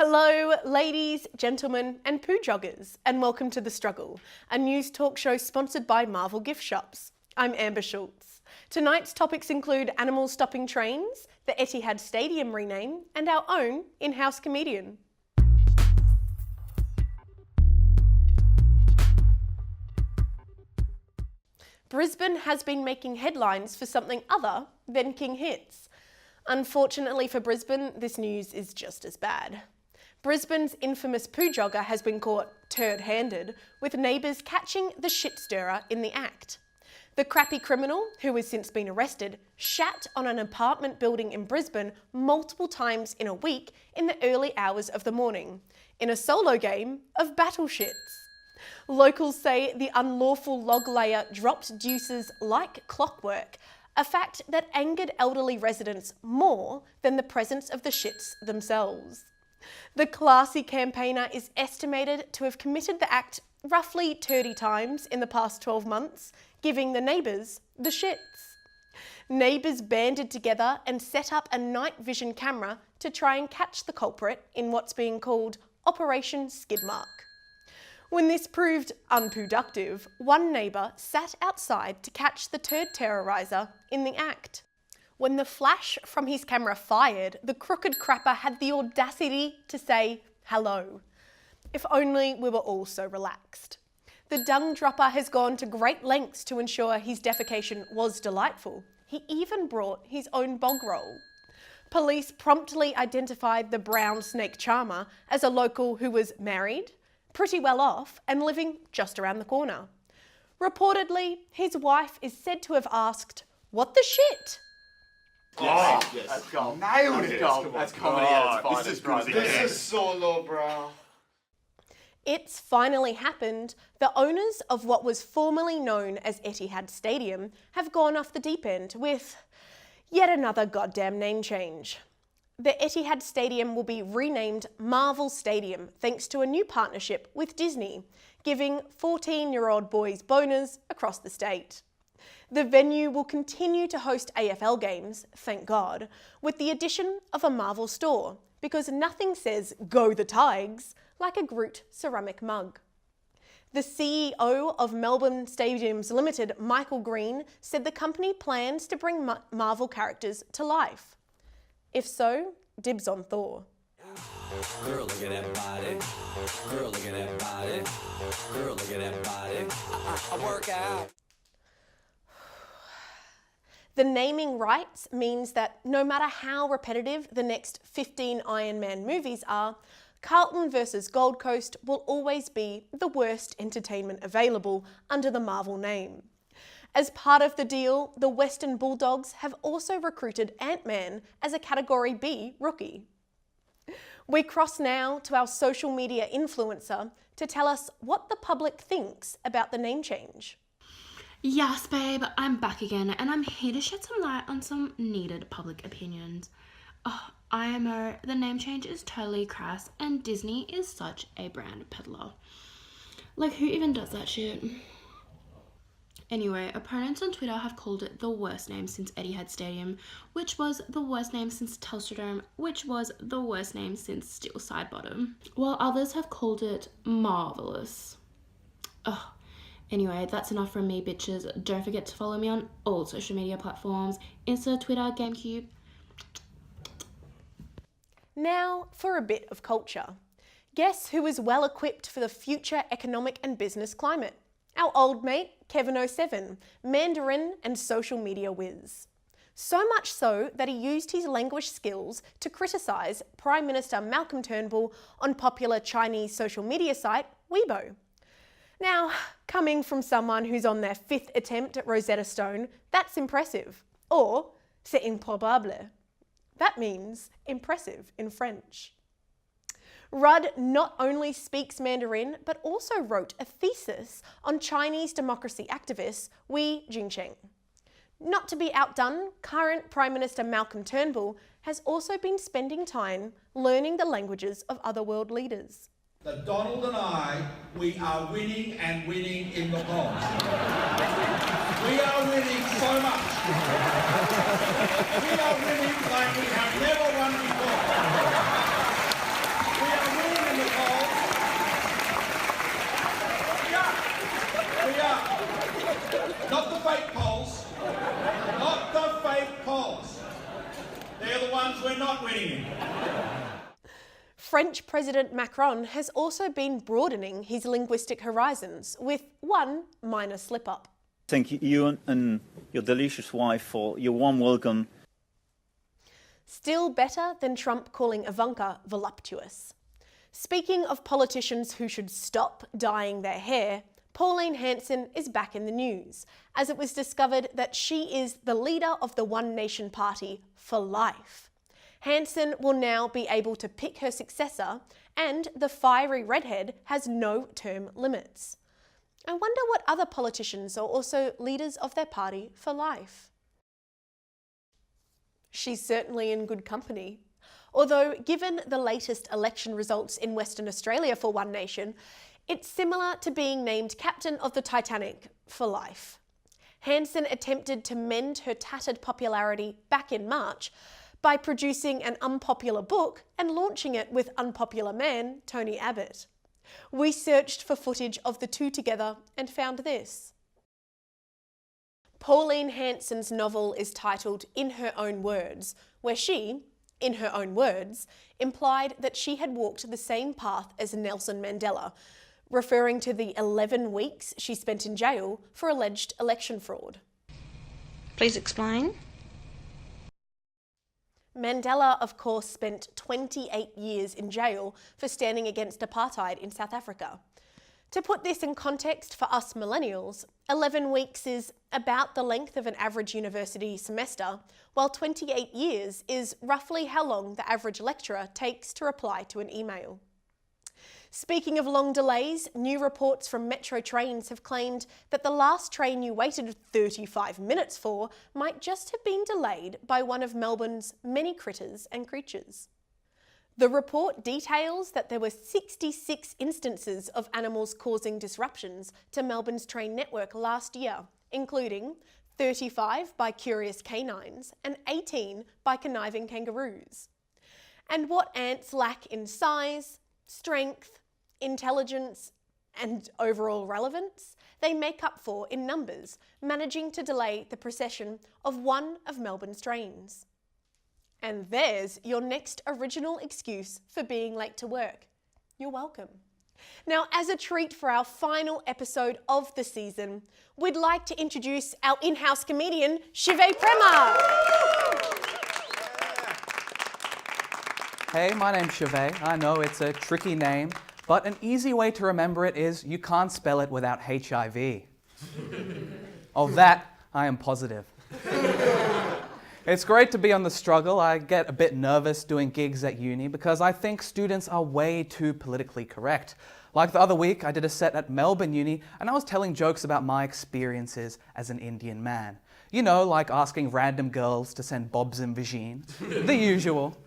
Hello, ladies, gentlemen, and poo joggers, and welcome to The Struggle, a news talk show sponsored by Marvel gift shops. I'm Amber Schultz. Tonight's topics include animals stopping trains, the Etihad Stadium rename, and our own in-house comedian. Brisbane has been making headlines for something other than King Hits. Unfortunately for Brisbane, this news is just as bad. Brisbane's infamous poo jogger has been caught turd-handed, with neighbours catching the shit stirrer in the act. The crappy criminal, who has since been arrested, shat on an apartment building in Brisbane multiple times in a week in the early hours of the morning, in a solo game of battle shits. Locals say the unlawful log layer dropped deuces like clockwork, a fact that angered elderly residents more than the presence of the shits themselves. The classy campaigner is estimated to have committed the act roughly 30 times in the past 12 months, giving the neighbours the shits. Neighbours banded together and set up a night vision camera to try and catch the culprit in what's being called Operation Skidmark. When this proved unproductive, one neighbour sat outside to catch the turd terroriser in the act. When the flash from his camera fired, the crooked crapper had the audacity to say hello. If only we were all so relaxed. The dung dropper has gone to great lengths to ensure his defecation was delightful. He even brought his own bog roll. Police promptly identified the brown snake charmer as a local who was married, pretty well off, and living just around the corner. Reportedly, his wife is said to have asked, "What the shit?" Yes, Oh, yes. that's gold. Nailed That's it. gold. That's comedy at its finest. This is good. This is so lowbrow. It's finally happened. The owners of what was formerly known as Etihad Stadium have gone off the deep end with yet another goddamn name change. The Etihad Stadium will be renamed Marvel Stadium thanks to a new partnership with Disney, giving 14-year-old boys boners across the state. The venue will continue to host AFL games, thank God, with the addition of a Marvel store, because nothing says "Go the Tigers" like a Groot ceramic mug. The CEO of Melbourne Stadiums Limited, Michael Green, said the company plans to bring Marvel characters to life. If so, dibs on Thor. Girl, look at that body. Girl, look at that body. Girl, look at that body. I work out. The naming rights means that no matter how repetitive the next 15 Iron Man movies are, Carlton versus Gold Coast will always be the worst entertainment available under the Marvel name. As part of the deal, the Western Bulldogs have also recruited Ant-Man as a Category B rookie. We cross now to our social media influencer to tell us what the public thinks about the name change. Yes, babe, I'm back again, and I'm here to shed some light on some needed public opinions. Oh, IMO, the name change is totally crass, and Disney is such a brand peddler. Like, who even does that shit? Anyway, opponents on Twitter have called it the worst name since Etihad Stadium, which was the worst name since Telstra Dome, which was the worst name since Steel Side Bottom, while others have called it Marvel-ous. Ugh. Anyway, that's enough from me, bitches. Don't forget to follow me on all social media platforms, Insta, Twitter, GameCube. Now for a bit of culture. Guess who is well equipped for the future economic and business climate? Our old mate, Kevin07, Mandarin and social media whiz. So much so that he used his language skills to criticise Prime Minister Malcolm Turnbull on popular Chinese social media site Weibo. Now, coming from someone who's on their 5th attempt at Rosetta Stone, that's impressive. Or, c'est improbable. That means impressive in French. Rudd not only speaks Mandarin, but also wrote a thesis on Chinese democracy activist Wei Jingsheng. Not to be outdone, current Prime Minister Malcolm Turnbull has also been spending time learning the languages of other world leaders. That Donald and I, we are winning and winning in the polls. We are winning so much. We are winning like we have never won before. We French President Macron has also been broadening his linguistic horizons with one minor slip-up. Thank you and your delicious wife for your warm welcome. Still better than Trump calling Ivanka voluptuous. Speaking of politicians who should stop dyeing their hair, Pauline Hanson is back in the news, as it was discovered that she is the leader of the One Nation Party for life. Hanson will now be able to pick her successor, and the fiery redhead has no term limits. I wonder what other politicians are also leaders of their party for life. She's certainly in good company. Although, given the latest election results in Western Australia for One Nation, it's similar to being named captain of the Titanic for life. Hanson attempted to mend her tattered popularity back in March by producing an unpopular book and launching it with unpopular man Tony Abbott. We searched for footage of the two together and found this. Pauline Hanson's novel is titled In Her Own Words, where she, in her own words, implied that she had walked the same path as Nelson Mandela, referring to the 11 weeks she spent in jail for alleged election fraud. Please explain. Mandela, of course, spent 28 years in jail for standing against apartheid in South Africa. To put this in context for us millennials, 11 weeks is about the length of an average university semester, while 28 years is roughly how long the average lecturer takes to reply to an email. Speaking of long delays, new reports from Metro Trains have claimed that the last train you waited 35 minutes for might just have been delayed by one of Melbourne's many critters and creatures. The report details that there were 66 instances of animals causing disruptions to Melbourne's train network last year, including 35 by curious canines and 18 by conniving kangaroos. And what ants lack in size, strength, intelligence, and overall relevance, they make up for in numbers, managing to delay the procession of one of Melbourne's trains. And there's your next original excuse for being late to work. You're welcome. Now, as a treat for our final episode of the season, we'd like to introduce our in-house comedian, Shive Prema. Hey, my name's Shive. I know it's a tricky name, but an easy way to remember it is you can't spell it without HIV. Of that, I am positive. It's great to be on The Struggle. I get a bit nervous doing gigs at uni because I think students are way too politically correct. Like the other week, I did a set at Melbourne Uni and I was telling jokes about my experiences as an Indian man. You know, like asking random girls to send bobs and vagine, the usual.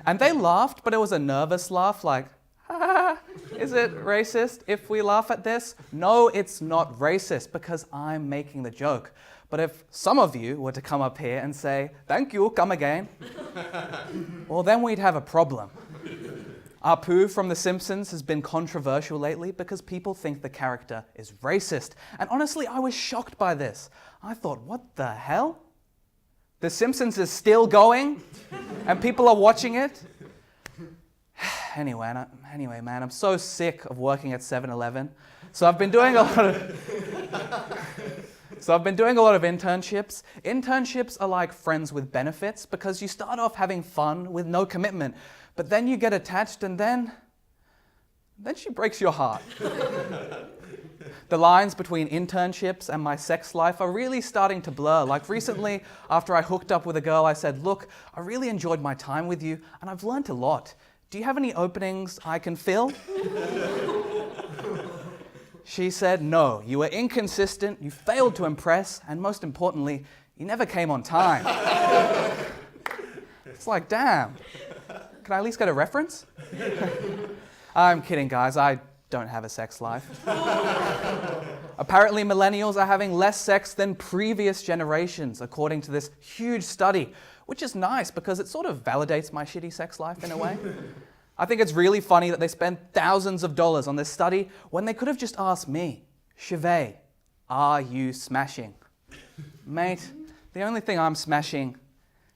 And they laughed, but it was a nervous laugh, like, ha, is it racist if we laugh at this? No, it's not racist because I'm making the joke. But if some of you were to come up here and say, thank you, come again, well, then we'd have a problem. Apu from The Simpsons has been controversial lately because people think the character is racist. And honestly, I was shocked by this. I thought, what the hell? The Simpsons is still going and people are watching it? Anyway, man, I'm so sick of working at 7-Eleven. So I've been doing a lot of internships. Internships are like friends with benefits because you start off having fun with no commitment, but then you get attached and then she breaks your heart. The lines between internships and my sex life are really starting to blur. Like recently, after I hooked up with a girl, I said, look, I really enjoyed my time with you and I've learned a lot. Do you have any openings I can fill? She said, no, you were inconsistent, you failed to impress, and most importantly, you never came on time. It's like, damn, can I at least get a reference? I'm kidding, guys, I don't have a sex life. Apparently, millennials are having less sex than previous generations, according to this huge study, which is nice because it sort of validates my shitty sex life in a way. I think it's really funny that they spent thousands of dollars on this study when they could have just asked me, Shive, are you smashing? Mate, the only thing I'm smashing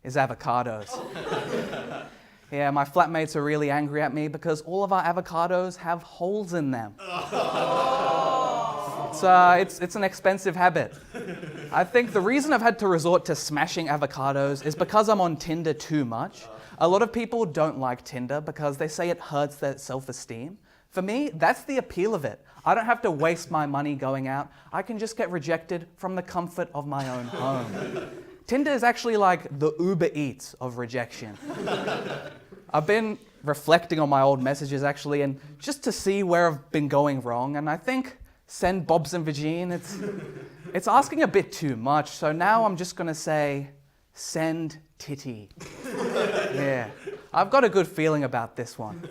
is avocados. Yeah, my flatmates are really angry at me because all of our avocados have holes in them. It's an expensive habit. I think the reason I've had to resort to smashing avocados is because I'm on Tinder too much. A lot of people don't like Tinder because they say it hurts their self-esteem. For me, that's the appeal of it. I don't have to waste my money going out. I can just get rejected from the comfort of my own home. Tinder is actually like the Uber Eats of rejection. I've been reflecting on my old messages actually, and just to see where I've been going wrong, and I think send Bobs and Vagine, it's asking a bit too much, so now I'm just gonna say send Titty. Yeah, I've got a good feeling about this one.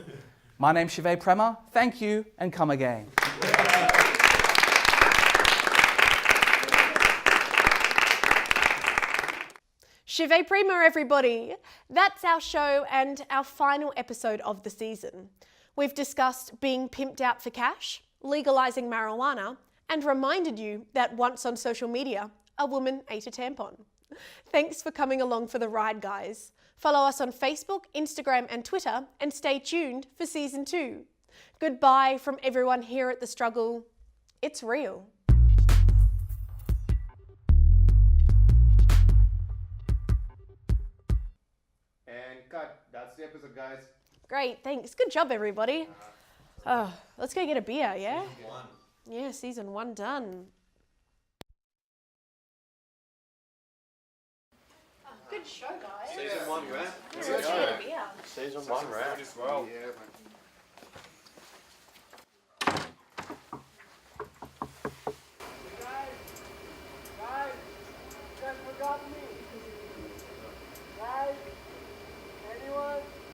My name's Shive Prema, thank you, and come again. Shive Prima, everybody! That's our show and our final episode of the season. We've discussed being pimped out for cash, legalising marijuana, and reminded you that once on social media, a woman ate a tampon. Thanks for coming along for the ride, guys. Follow us on Facebook, Instagram and Twitter, and stay tuned for Season 2. Goodbye from everyone here at The Struggle. It's real. And cut. That's the episode, guys. Great, thanks. Good job, everybody. Oh, let's go get a beer, yeah? Season 1. Yeah, Season 1 done. Good show, guys. Season 1 rap. Let's get a beer. Season 1 rap. As well. Yeah, man.